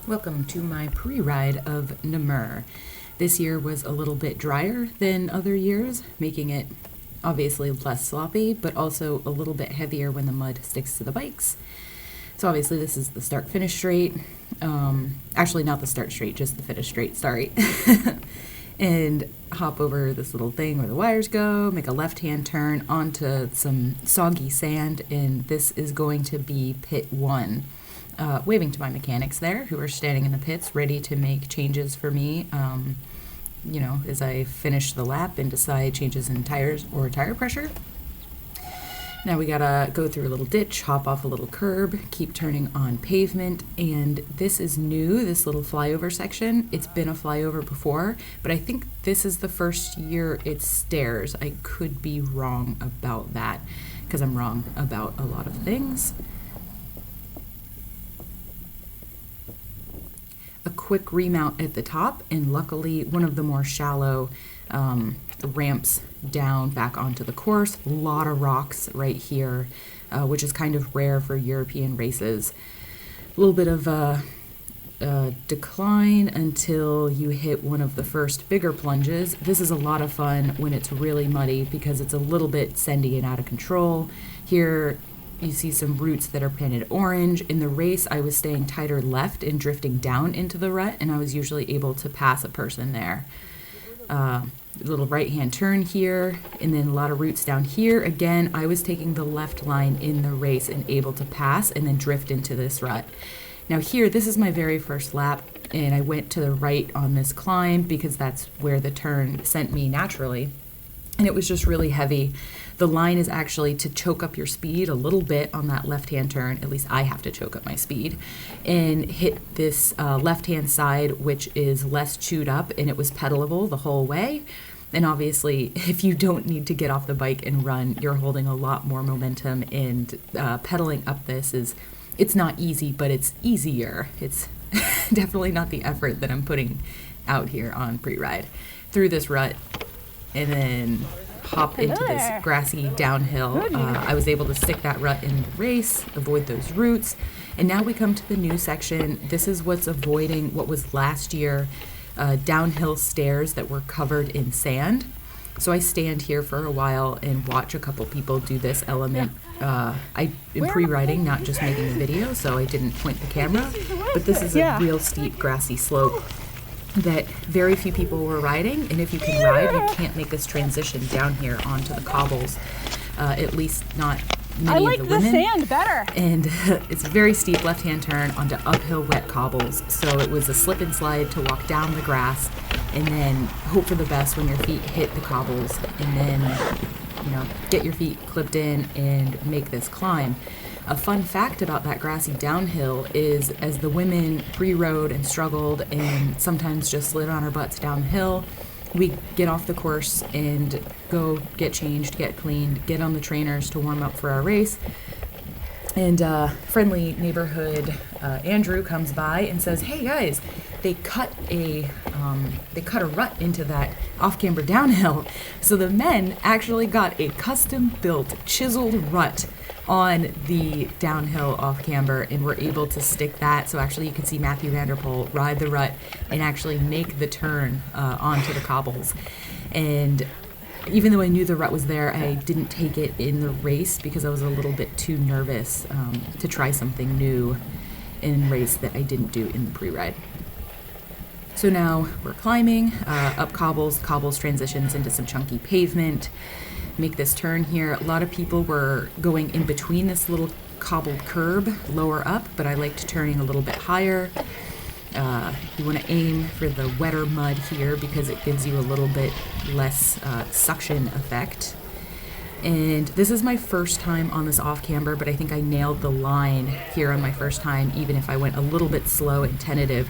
Welcome to my pre-ride of Namur. This year was a little bit drier than other years, making it obviously less sloppy, but also a little bit heavier when the mud sticks to the bikes. So obviously this is the start-finish straight. Actually not the start straight, just the finish straight, sorry. And hop over this little thing where the wires go, make a left-hand turn onto some soggy sand, and this is going to be pit 1. Waving to my mechanics there who are standing in the pits ready to make changes for me, as I finish the lap and decide changes in tires or tire pressure. Now we gotta go through a little ditch, hop off a little curb, keep turning on pavement, and this is new, this little flyover section. It's been a flyover before, but I think this is the first year it's stairs. I could be wrong about that, because I'm wrong about a lot of things. A quick remount at the top, and luckily one of the more shallow ramps down back onto the course. A lot of rocks right here, which is kind of rare for European races. A little bit of a decline until you hit one of the first bigger plunges. This is a lot of fun when it's really muddy because it's a little bit sandy and out of control. Here you see some roots that are painted orange. In the race, I was staying tighter left and drifting down into the rut, and I was usually able to pass a person there. Little right-hand turn here, and then a lot of roots down here. Again, I was taking the left line in the race and able to pass and then drift into this rut. Now here, this is my very first lap, and I went to the right on this climb because that's where the turn sent me naturally. And it was just really heavy. The line is actually to choke up your speed a little bit on that left-hand turn. At least I have to choke up my speed and hit this left-hand side, which is less chewed up, and it was pedalable the whole way. And obviously, if you don't need to get off the bike and run, you're holding a lot more momentum, and pedaling up this it's not easy, but it's easier. It's definitely not the effort that I'm putting out here on pre-ride. Through this rut, and then hop into this grassy downhill. I was able to stick that rut in the race, avoid those roots, and now we come to the new section. This is what's avoiding what was last year downhill stairs that were covered in sand. So I stand here for a while and watch a couple people do this element. I am pre-riding, not just making a video, so I didn't point the camera, but this is a real steep grassy slope that very few people were riding, and if you can ride, you can't make this transition down here onto the cobbles, at least not many of the women. I like the sand better. And it's a very steep left-hand turn onto uphill wet cobbles, so it was a slip and slide to walk down the grass and then hope for the best when your feet hit the cobbles, and then get your feet clipped in and make this climb. A fun fact about that grassy downhill is as the women pre-rode and struggled and sometimes just slid on our butts down the hill, we get off the course and go get changed, get cleaned, get on the trainers to warm up for our race. And friendly neighborhood Andrew comes by and says, "Hey guys, they cut a rut into that off-camber downhill." So the men actually got a custom-built, chiseled rut on the downhill off camber, and we're able to stick that. So actually you can see Matthew Vanderpool ride the rut and actually make the turn onto the cobbles. And even though I knew the rut was there, I didn't take it in the race because I was a little bit too nervous to try something new in race that I didn't do in the pre-ride. So now we're climbing up cobbles transitions into some chunky pavement. Make this turn here. A lot of people were going in between this little cobbled curb lower up, but I liked turning a little bit higher. You want to aim for the wetter mud here because it gives you a little bit less suction effect. And this is my first time on this off camber, but I think I nailed the line here on my first time, even if I went a little bit slow and tentative.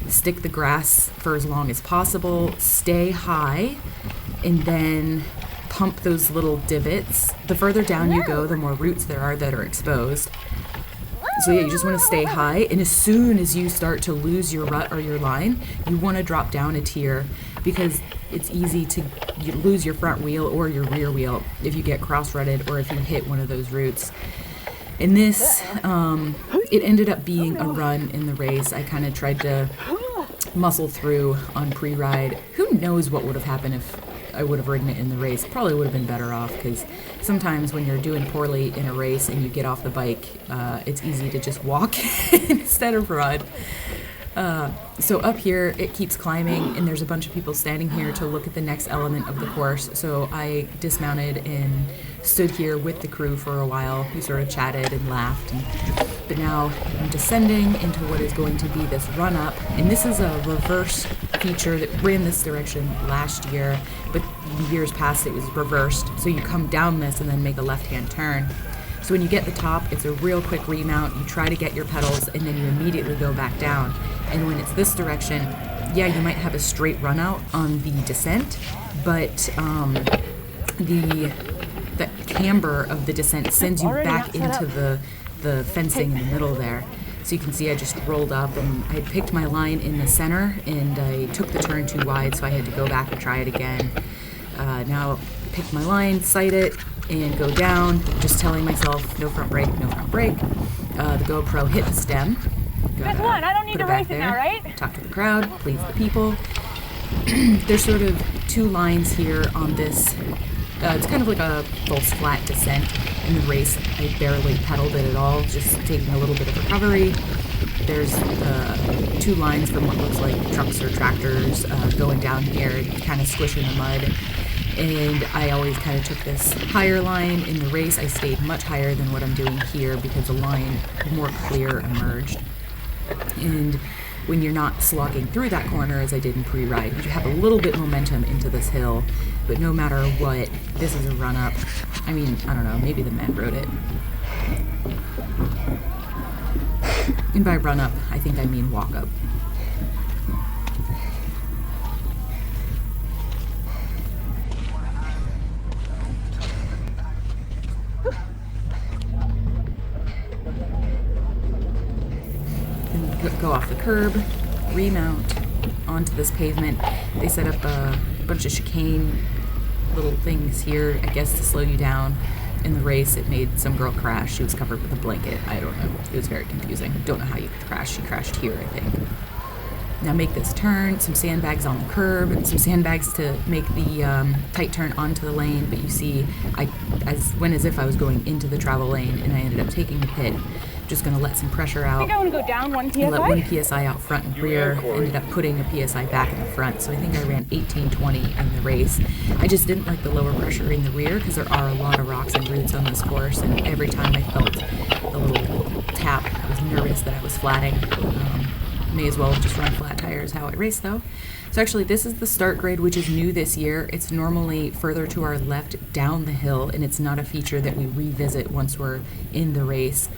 Stick the grass for as long as possible, stay high, and then pump those little divots. The further down you go, the more roots there are that are exposed. So yeah, you just want to stay high, and as soon as you start to lose your rut or your line, you want to drop down a tier because it's easy to lose your front wheel or your rear wheel if you get cross-rutted or if you hit one of those roots. And this it ended up being a run in the race. I kind of tried to muscle through on PreRide. Who knows what would have happened if I would have ridden it in the race? Probably would have been better off, because sometimes when you're doing poorly in a race and you get off the bike, it's easy to just walk instead of ride. So up here, it keeps climbing, and there's a bunch of people standing here to look at the next element of the course. So I dismounted and stood here with the crew for a while. We sort of chatted and laughed. But now I'm descending into what is going to be this run-up. And this is a reverse feature that ran this direction last year, but years past it was reversed. So you come down this and then make a left-hand turn. So when you get the top, it's a real quick remount. You try to get your pedals, and then you immediately go back down. And when it's this direction, yeah, you might have a straight run out on the descent, but the camber of the descent sends you back into the fencing in the middle there. So you can see I just rolled up, and I had picked my line in the center, and I took the turn too wide, so I had to go back and try it again. Now pick my line, sight it, and go down, just telling myself, no front brake, no front brake. The GoPro hit the stem. Guess what? I don't need to race it now, right? Talk to the crowd, please the people. There's sort of two lines here on this. It's kind of like a false flat descent. In the race, I barely pedaled it at all, just taking a little bit of recovery. There's two lines from what looks like trucks or tractors going down here and kind of squishing the mud. And I always kind of took this higher line. In the race, I stayed much higher than what I'm doing here because the line more clear emerged. And when you're not slogging through that corner, as I did in PreRide, you have a little bit momentum into this hill. But no matter what, this is a run-up. I mean, I don't know, maybe the men rode it. And by run-up, I think I mean walk-up. Go off the curb, remount onto this pavement. They set up a bunch of chicane little things here, I guess, to slow you down. In the race, it made some girl crash. She was covered with a blanket. I don't know. It was very confusing. Don't know how you could crash. She crashed here, I think. Now make this turn, some sandbags on the curb, and some sandbags to make the tight turn onto the lane. But you see, I went as if I was going into the travel lane, and I ended up taking the pit. Just going to let some pressure out. I think I want to go down 1 PSI. And let 1 PSI out front and rear. Ended up putting a PSI back in the front. So I think I ran 1820 in the race. I just didn't like the lower pressure in the rear because there are a lot of rocks and roots on this course. And every time I felt a little tap, I was nervous that I was flatting. May as well just run flat tires how I race though. So actually this is the start grade, which is new this year. It's normally further to our left down the hill, and it's not a feature that we revisit once we're in the race.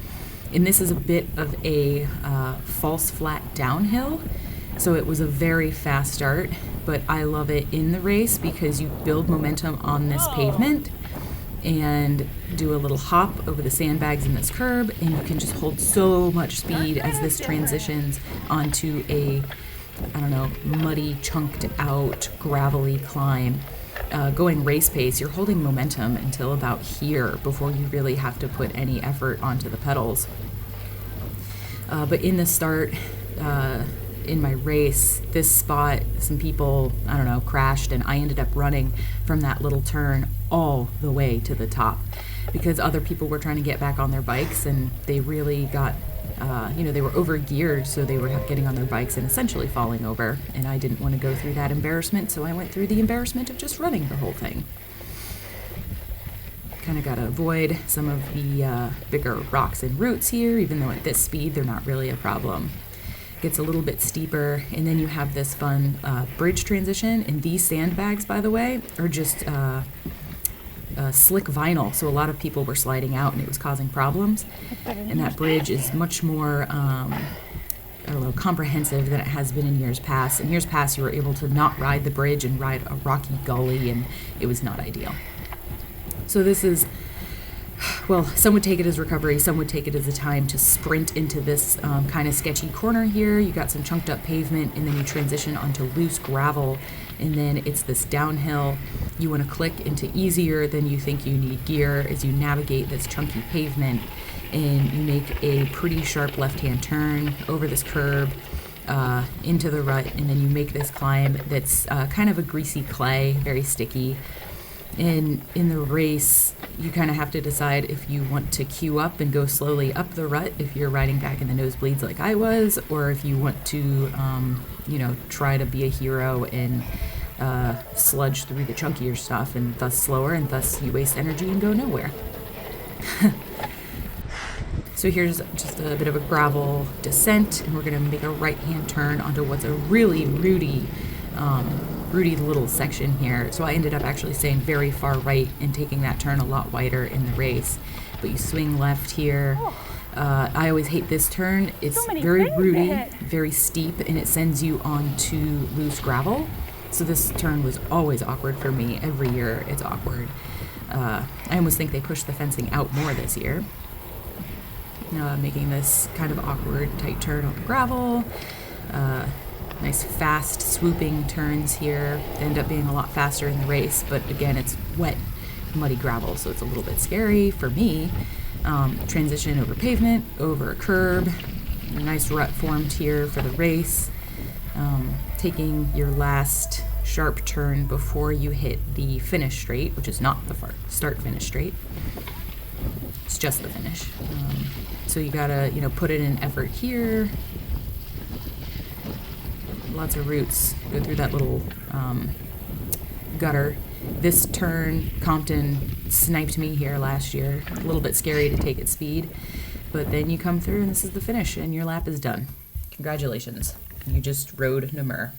And this is a bit of a false flat downhill. So it was a very fast start, but I love it in the race because you build momentum on this pavement and do a little hop over the sandbags in this curb, and you can just hold so much speed as this transitions onto a, I don't know, muddy, chunked out, gravelly climb. Going race pace, you're holding momentum until about here before you really have to put any effort onto the pedals. But in the start, in my race, this spot, some people, I don't know, crashed, and I ended up running from that little turn all the way to the top because other people were trying to get back on their bikes, and they really got, they were over geared, so they were getting on their bikes and essentially falling over, and I didn't want to go through that embarrassment, so I went through the embarrassment of just running the whole thing. Kind of got to avoid some of the bigger rocks and roots here, even though at this speed they're not really a problem. Gets a little bit steeper, and then you have this fun bridge transition, and these sandbags, by the way, are just slick vinyl, so a lot of people were sliding out and it was causing problems. And that bridge is much more comprehensive than it has been in years past. In years past, you were able to not ride the bridge and ride a rocky gully, and it was not ideal. So this is, well, some would take it as recovery, some would take it as a time to sprint into this kind of sketchy corner here. You got some chunked up pavement, and then you transition onto loose gravel, and then it's this downhill. You want to click into easier than you think you need gear as you navigate this chunky pavement. and you make a pretty sharp left-hand turn over this curb into the rut, and then you make this climb that's kind of a greasy clay, very sticky. And in the race, you kind of have to decide if you want to queue up and go slowly up the rut if you're riding back in the nosebleeds like I was, or if you want to, try to be a hero and sludge through the chunkier stuff and thus slower, and thus you waste energy and go nowhere. So here's just a bit of a gravel descent, and we're going to make a right-hand turn onto what's a really rooty little section here. So I ended up actually staying very far right and taking that turn a lot wider in the race. But you swing left here. I always hate this turn. It's very rooty, very steep, and it sends you onto loose gravel. So this turn was always awkward for me. Every year it's awkward. I almost think they pushed the fencing out more this year. Making this kind of awkward tight turn on the gravel. Nice fast swooping turns here. They end up being a lot faster in the race, but again, it's wet, muddy gravel, so it's a little bit scary for me. Transition over pavement, over a curb. A nice rut formed here for the race. Taking your last sharp turn before you hit the finish straight, which is not the start-finish straight. It's just the finish. So you gotta, put in an effort here. Lots of roots. Go through that little gutter. This turn, Compton sniped me here last year. A little bit scary to take at speed. But then you come through and this is the finish and your lap is done. Congratulations. You just rode Namur.